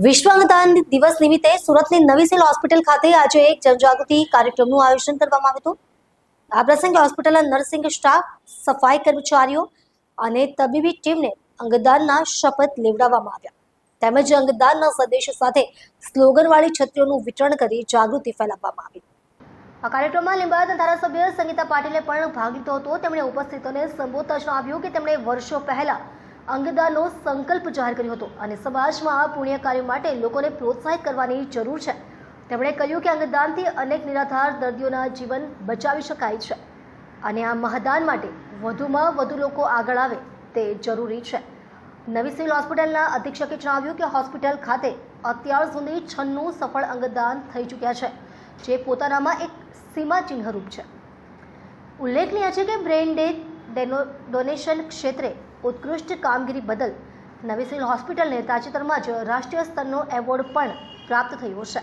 વિશ્વ અંગદાન દિવસ નિમિત્તે સુરતની નવી સિવિલ હોસ્પિટલ ખાતે આજે એક જનજાગૃતિ કાર્યક્રમનું આયોજન કરવામાં આવ્યું હતું। આ પ્રસંગે હોસ્પિટલના નર્સિંગ સ્ટાફ, સફાઈ કર્મચારીઓ અને તબીબી ટીમને અંગદાનના શપથ લેવડાવવામાં આવ્યા તેમજ અંગદાનના સંદેશ સાથે સ્લોગનવાળી છત્રીઓનું વિતરણ કરી જાગૃતિ ફેલાવવામાં આવી। આ કાર્યક્રમમાં લીંબાયતના ધારાસભ્ય સંગીતા પાટીલે પણ ભાગ લીધો હતો। તેમણે ઉપસ્થિતોને સંબોધતા જણાવ્યું કે તેમણે વર્ષો પહેલા અંગદાનનો સંકલ્પ જાહેર કર્યો હતો અને સમાજમાં પુણ્ય કાર્ય માટે લોકોને પ્રોત્સાહિત કરવાની જરૂર છે। તેમણે કહ્યું કે અંગદાનથી અનેક નિરાધાર દર્દીઓના જીવન બચાવી શકાય છે અને આ મહાદાન માટે વધુમાં વધુ લોકો આગળ આવે તે જરૂરી છે। નવી સિવિલ હોસ્પિટલના અધિક્ષકે જણાવ્યું કે હોસ્પિટલ ખાતે અત્યાર સુધી 96 સફળ અંગદાન થઈ ચૂક્યા છે, જે પોતાનામાં એક સીમાચિહ્નરૂપ છે। ઉલ્લેખનીય છે કે બ્રેઇન ડેથ ડોનેશન ક્ષેત્રે उत्कृष्ट कामगीरी बदल नवी सिविल हॉस्पिटल ने ताजेतરમાં જ રાષ્ટ્રીય સ્તરનો એવોર્ડ પણ પ્રાપ્ત થયો છે।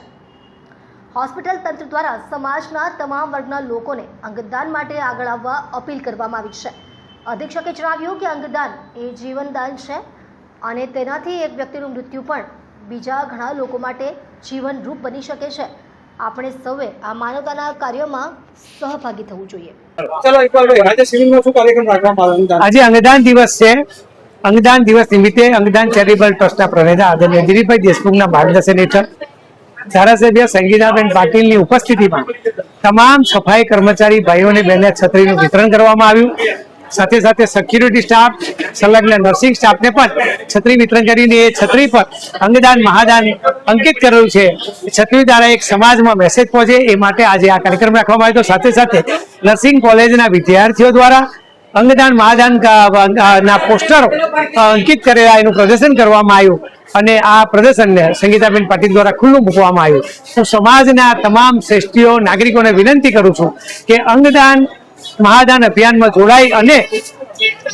હોસ્પિટલ તંત્ર દ્વારા સમાજના તમામ વર્ગના લોકોને અંગદાન માટે આગળ આવવા અપીલ કરવામાં આવી છે। અધિક્ષકે જણાવ્યું કે અંગદાન એ જીવનદાન છે અને તેનાથી એક વ્યક્તિનું મૃત્યુ પણ બીજા ઘણા લોકો માટે જીવનરૂપ બની શકે છે। આપણે સૌએ આ માનવતાના કાર્યમાં સહભાગી થવું જોઈએ। આજે અંગદાન દિવસ છે। અંગદાન દિવસ નિમિત્તે અંગદાન ચેરિટેબલ ટ્રસ્ટના પ્રણેતા આદરણીય દિલીપભાઈ દેશમુખના માર્ગદર્શન હેઠળ ધારાસભ્ય સંગીતાબેન પાટીલની ઉપસ્થિતિમાં તમામ સફાઈ કર્મચારી ભાઈઓને બહેનોને છત્રીનું વિતરણ કરવામાં આવ્યું। સાથે સાથે સિક્યુરિટી સ્ટાફ, સંલગ્ન નર્સિંગ સ્ટાફને પણ છત્રી વિતરણ કરીને એ છત્રી પર અંગદાન મહાદાન અંકિત કરેલું છે। છત્રી દ્વારા એક સમાજમાં મેસેજ પહોંચે એ માટે આજે આ કાર્યક્રમ રાખવામાં આવ્યો। સાથે સાથે નર્સિંગ કોલેજના વિદ્યાર્થીઓ દ્વારા અંગદાન મહાદાન ના પોસ્ટરો અંકિત કરેલા એનું પ્રદર્શન કરવામાં આવ્યું અને આ પ્રદર્શનને સંગીતાબેન પાટીલ દ્વારા ખુલ્લું મૂકવામાં આવ્યું। હું સમાજના તમામ શ્રેષ્ઠીઓ નાગરિકોને વિનંતી કરું છું કે અંગદાન મહાદાન અભિયાનમાં જોડાઈ અને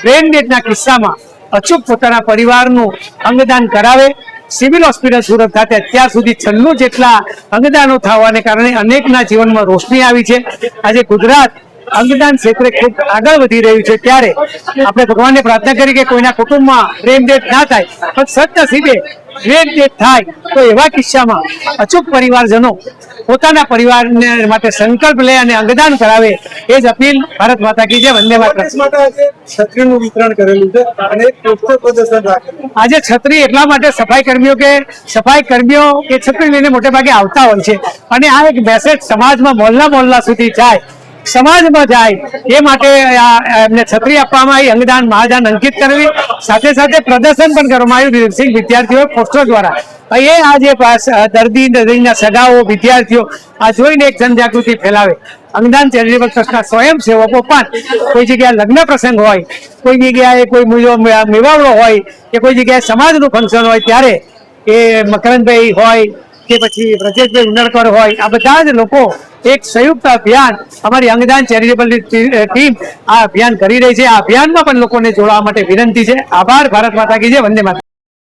બ્રેઇન ડેથના કિસ્સામાં અચૂક પોતાના પરિવારનું અંગદાન કરાવે। સિવિલ હોસ્પિટલ સુરત ખાતે અત્યાર સુધી 96 જેટલા અંગદાનો થવાને કારણે અનેકના જીવનમાં રોશની આવી છે। આજે ગુજરાત અંગદાન ક્ષેત્રે ખૂબ આગળ વધી રહ્યું છે, ત્યારે આપણે ભગવાનને પ્રાર્થના કરી કે કોઈના કુટુંબમાં બ્રેઇન ડેથ ના થાય, પણ સદનસીબે બ્રેઇન ડેથ થાય તો એવા કિસ્સામાં અચૂક પરિવારજનો પોતાના પરિવારને માટે સંકલ્પ લે અને અંગદાન કરાવે એ જ અપીલ। ભારત માતા કી જય, વંદે માતરમ। છત્રીનું વિતરણ કરેલું છે અને પોસ્ટર પ્રદર્શન રાખેલું। આજે છત્રી એટલા માટે સફાઈ કર્મીઓ એ છત્રી લઈને મોટે ભાગે આવતા હોય છે અને આ એક મેસેજ સમાજમાં મોહલ્લા સુધી જાય, સમાજમાં જાય એ માટે એમને છત્રી આપવામાં આવી, અંગદાન મહાદાન અંકિત કરવી। સાથે સાથે પ્રદર્શન પણ કરવામાં આવ્યું નર્સિંગ વિદ્યાર્થીઓ પોસ્ટર દ્વારા। એ આજે દર્દીના સગાઓ વિદ્યાર્થીઓ આ જોઈને એક જનજાગૃતિ ફેલાવે। અંગદાન ચેરિટેબલ ટ્રસ્ટના સ્વયંસેવકો પણ કોઈ જગ્યાએ લગ્ન પ્રસંગ હોય, કોઈ જગ્યાએ કોઈ મેવાવડો હોય કે કોઈ જગ્યાએ સમાજનું ફંક્શન હોય, ત્યારે એ મકરંદભાઈ હોય કે પછી બ્રજેશભાઈ ઉનડકર હોય, આ બધા જ લોકો એક સંયુક્ત અભિયાન અમારી અંગદાન ચેરિટેબલ ટીમ આ અભિયાન કરી રહી છે। આ અભિયાનમાં પણ લોકોને જોડાવા માટે વિનંતી છે। આભાર। ભારત માતા કી જય, વંદે માતરમ।